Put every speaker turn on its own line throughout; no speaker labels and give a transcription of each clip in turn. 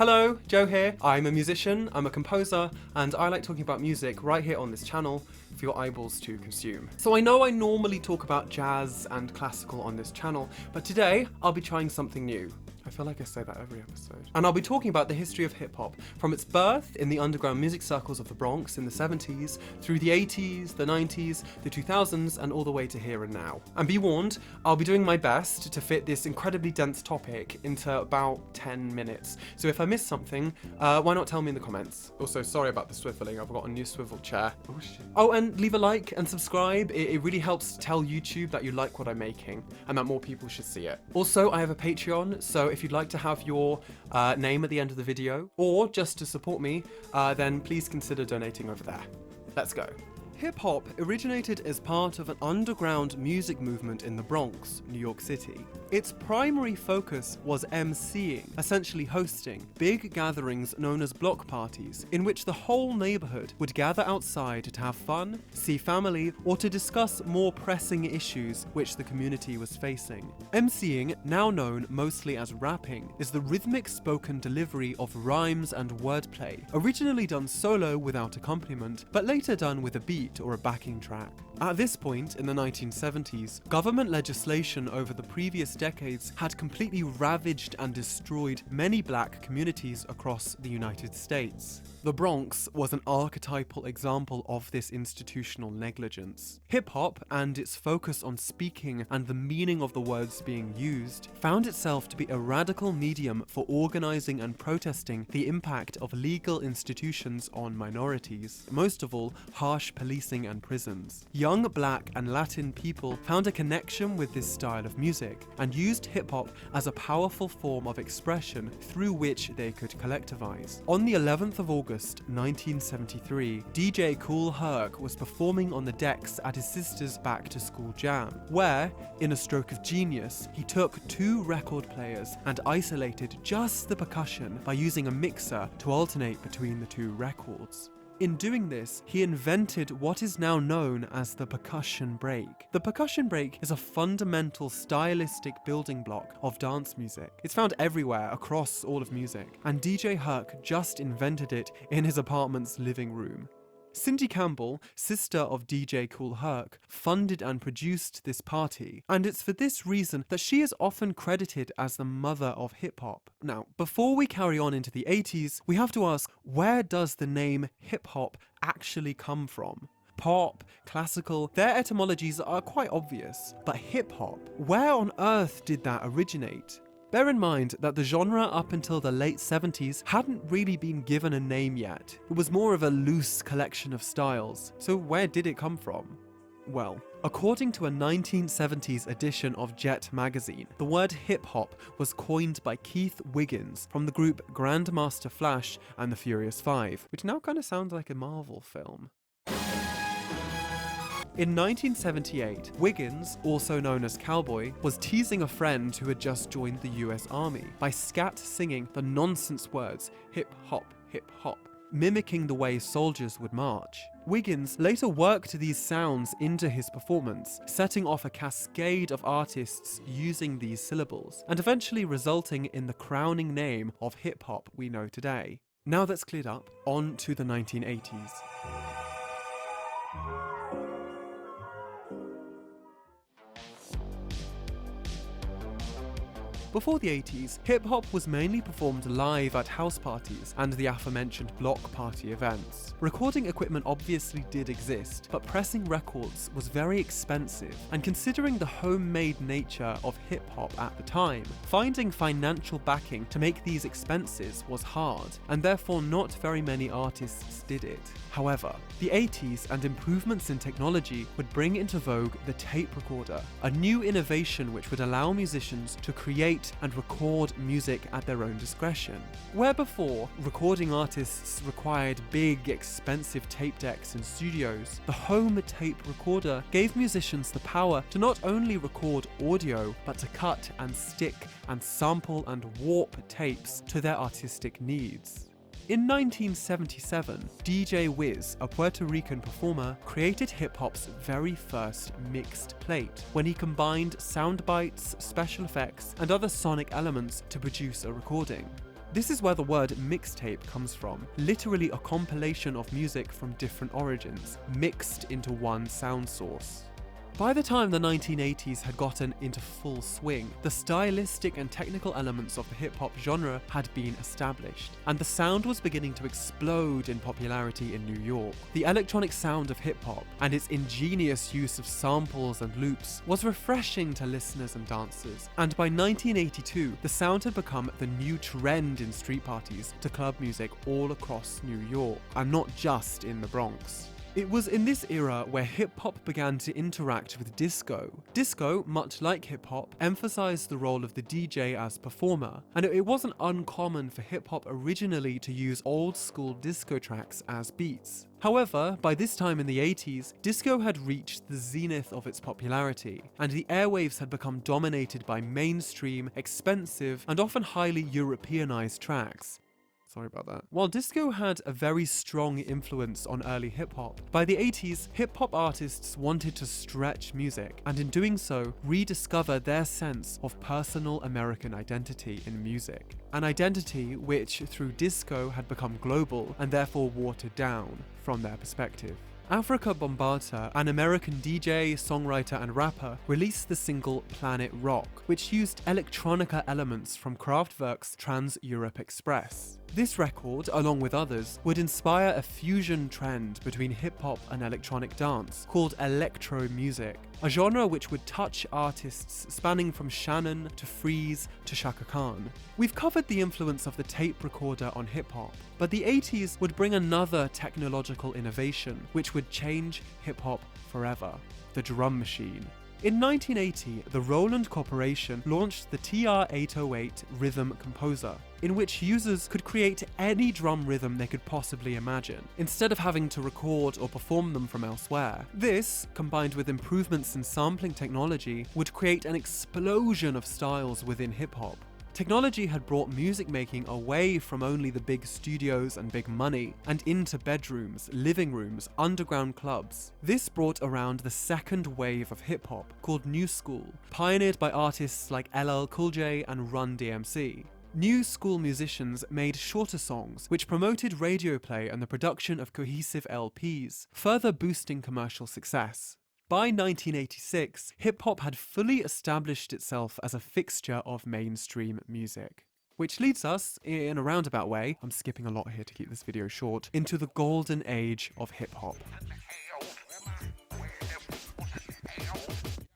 Hello, Joe here. I'm a musician, I'm a composer, and I like talking about music right here on this channel for your eyeballs to consume. So I know I normally talk about jazz and classical on this channel, but today I'll be trying something new. I feel like I say that every episode. And I'll be talking about the history of hip-hop, from its birth in the underground music circles of the Bronx in the 70s, through the 80s, the 90s, the 2000s, and all the way to here and now. And be warned, I'll be doing my best to fit this incredibly dense topic into about 10 minutes. So if I miss something, why not tell me in the comments? Also, sorry about the swiveling, I've got a new swivel chair. Oh shit. Oh, and leave a like and subscribe. It really helps tell YouTube that you like what I'm making, and that more people should see it. Also, I have a Patreon, so if you'd like to have your name at the end of the video, or just to support me, then please consider donating over there. Let's go. Hip-hop originated as part of an underground music movement in the Bronx, New York City. Its primary focus was emceeing, essentially hosting big gatherings known as block parties, in which the whole neighbourhood would gather outside to have fun, see family, or to discuss more pressing issues which the community was facing. Emceeing, now known mostly as rapping, is the rhythmic spoken delivery of rhymes and wordplay, originally done solo without accompaniment, but later done with a beat or a backing track. At this point, in the 1970s, government legislation over the previous decades had completely ravaged and destroyed many black communities across the United States. The Bronx was an archetypal example of this institutional negligence. Hip-hop, and its focus on speaking and the meaning of the words being used, found itself to be a radical medium for organising and protesting the impact of legal institutions on minorities, most of all, harsh policing and prisons. Young black and Latin people found a connection with this style of music, and used hip-hop as a powerful form of expression through which they could collectivise. On the 11th of August 1973, DJ Kool Herc was performing on the decks at his sister's back-to-school jam, where, in a stroke of genius, he took two record players and isolated just the percussion by using a mixer to alternate between the two records. In doing this, he invented what is now known as the percussion break. The percussion break is a fundamental stylistic building block of dance music. It's found everywhere across all of music, and DJ Herc just invented it in his apartment's living room. Cindy Campbell, sister of DJ Kool Herc, funded and produced this party, and it's for this reason that she is often credited as the mother of hip-hop. Now, before we carry on into the 80s, we have to ask, where does the name hip-hop actually come from? Pop, classical, their etymologies are quite obvious, but hip-hop, where on earth did that originate? Bear in mind that the genre up until the late 70s hadn't really been given a name yet. It was more of a loose collection of styles. So where did it come from? Well, according to a 1970s edition of Jet magazine, the word hip-hop was coined by Keith Wiggins from the group Grandmaster Flash and the Furious Five, which now kind of sounds like a Marvel film. In 1978, Wiggins, also known as Cowboy, was teasing a friend who had just joined the US Army by scat singing the nonsense words hip-hop, hip-hop, mimicking the way soldiers would march. Wiggins later worked these sounds into his performance, setting off a cascade of artists using these syllables, and eventually resulting in the crowning name of hip-hop we know today. Now that's cleared up, on to the 1980s. Before the 80s, hip-hop was mainly performed live at house parties and the aforementioned block party events. Recording equipment obviously did exist, but pressing records was very expensive, and considering the homemade nature of hip-hop at the time, finding financial backing to make these expenses was hard, and therefore not very many artists did it. However, the 80s and improvements in technology would bring into vogue the tape recorder, a new innovation which would allow musicians to create and record music at their own discretion. Where before, recording artists required big, expensive tape decks in studios, the home tape recorder gave musicians the power to not only record audio, but to cut and stick and sample and warp tapes to their artistic needs. In 1977, DJ Wiz, a Puerto Rican performer, created hip-hop's very first mixed plate when he combined sound bites, special effects, and other sonic elements to produce a recording. This is where the word mixtape comes from, literally a compilation of music from different origins, mixed into one sound source. By the time the 1980s had gotten into full swing, the stylistic and technical elements of the hip-hop genre had been established, and the sound was beginning to explode in popularity in New York. The electronic sound of hip-hop, and its ingenious use of samples and loops, was refreshing to listeners and dancers, and by 1982, the sound had become the new trend in street parties to club music all across New York, and not just in the Bronx. It was in this era where hip-hop began to interact with disco. Disco, much like hip-hop, emphasized the role of the DJ as performer, and it wasn't uncommon for hip-hop originally to use old-school disco tracks as beats. However, by this time in the 80s, disco had reached the zenith of its popularity, and the airwaves had become dominated by mainstream, expensive, and often highly Europeanized tracks. Sorry about that. While disco had a very strong influence on early hip-hop, by the 80s, hip-hop artists wanted to stretch music, and in doing so, rediscover their sense of personal American identity in music. An identity which, through disco, had become global and therefore watered down from their perspective. Afrika Bambaataa, an American DJ, songwriter and rapper, released the single Planet Rock, which used electronica elements from Kraftwerk's Trans-Europe Express. This record, along with others, would inspire a fusion trend between hip-hop and electronic dance called electro music, a genre which would touch artists spanning from Shannon to Freeze to Shaka Khan. We've covered the influence of the tape recorder on hip-hop, but the 80s would bring another technological innovation which would change hip-hop forever: the drum machine. In 1980, the Roland Corporation launched the TR-808 Rhythm Composer, in which users could create any drum rhythm they could possibly imagine, instead of having to record or perform them from elsewhere. This, combined with improvements in sampling technology, would create an explosion of styles within hip-hop. Technology had brought music making away from only the big studios and big money, and into bedrooms, living rooms, underground clubs. This brought around the second wave of hip-hop, called New School, pioneered by artists like LL Cool J and Run DMC. New school musicians made shorter songs, which promoted radio play and the production of cohesive LPs, further boosting commercial success. By 1986, hip-hop had fully established itself as a fixture of mainstream music. Which leads us, in a roundabout way, I'm skipping a lot here to keep this video short, into the golden age of hip-hop.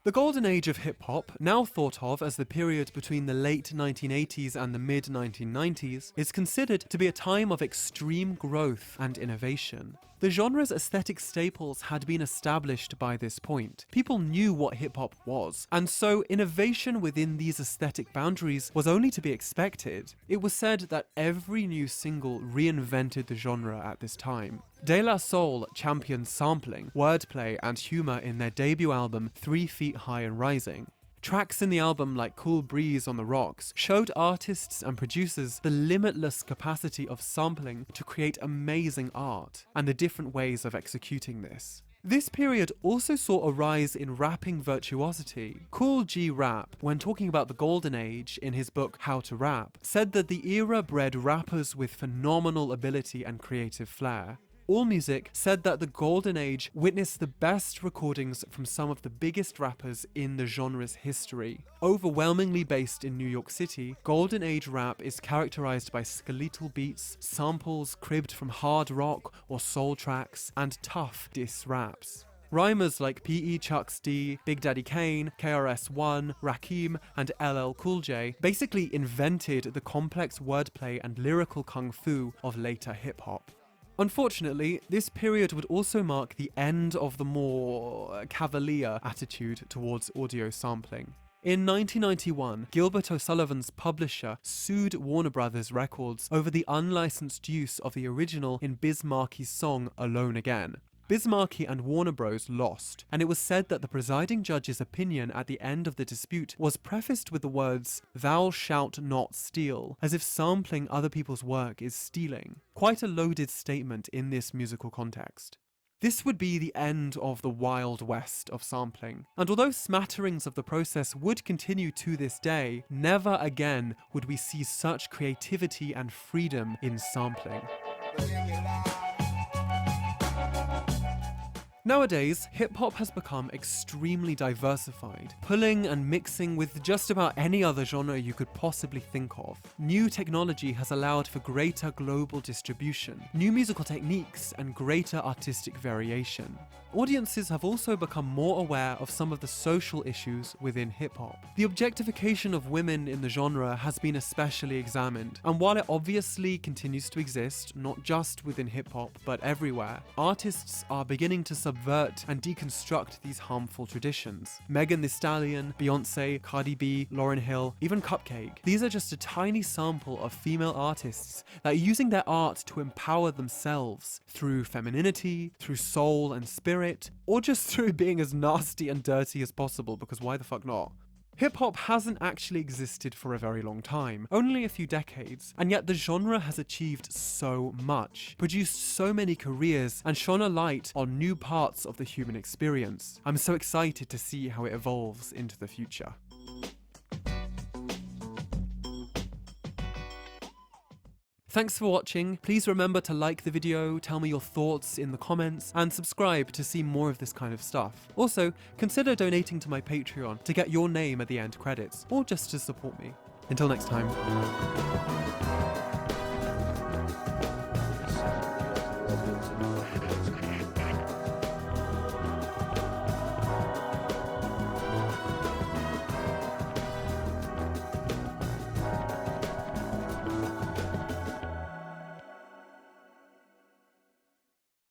The golden age of hip-hop, now thought of as the period between the late 1980s and the mid-1990s, is considered to be a time of extreme growth and innovation. The genre's aesthetic staples had been established by this point. People knew what hip-hop was, and so innovation within these aesthetic boundaries was only to be expected. It was said that every new single reinvented the genre at this time. De La Soul championed sampling, wordplay, and humor in their debut album 3 Feet High and Rising. Tracks in the album like Cool Breeze on the Rocks showed artists and producers the limitless capacity of sampling to create amazing art, and the different ways of executing this. This period also saw a rise in rapping virtuosity. Cool G Rap, when talking about the golden age in his book How to Rap, said that the era bred rappers with phenomenal ability and creative flair. AllMusic said that the golden age witnessed the best recordings from some of the biggest rappers in the genre's history. Overwhelmingly based in New York City, golden age rap is characterized by skeletal beats, samples cribbed from hard rock or soul tracks, and tough diss raps. Rhymers like P.E. Chucks D, Big Daddy Kane, KRS-One, Rakim, and LL Cool J basically invented the complex wordplay and lyrical kung fu of later hip-hop. Unfortunately, this period would also mark the end of the more cavalier attitude towards audio sampling. In 1991, Gilbert O'Sullivan's publisher sued Warner Brothers Records over the unlicensed use of the original in Biz Markie's song Alone Again. Biz Markie and Warner Bros. Lost, and it was said that the presiding judge's opinion at the end of the dispute was prefaced with the words, "Thou shalt not steal," as if sampling other people's work is stealing. Quite a loaded statement in this musical context. This would be the end of the Wild West of sampling. And although smatterings of the process would continue to this day, never again would we see such creativity and freedom in sampling. Nowadays, hip-hop has become extremely diversified, pulling and mixing with just about any other genre you could possibly think of. New technology has allowed for greater global distribution, new musical techniques, and greater artistic variation. Audiences have also become more aware of some of the social issues within hip-hop. The objectification of women in the genre has been especially examined, and while it obviously continues to exist, not just within hip-hop, but everywhere, artists are beginning to subvert and deconstruct these harmful traditions. Megan Thee Stallion, Beyonce, Cardi B, Lauryn Hill, even Cupcake. These are just a tiny sample of female artists that are using their art to empower themselves through femininity, through soul and spirit, or just through being as nasty and dirty as possible, because why the fuck not? Hip-hop hasn't actually existed for a very long time, only a few decades, and yet the genre has achieved so much, produced so many careers, and shone a light on new parts of the human experience. I'm so excited to see how it evolves into the future. Thanks for watching. Please remember to like the video, tell me your thoughts in the comments, and subscribe to see more of this kind of stuff. Also, consider donating to my Patreon to get your name at the end credits, or just to support me. Until next time.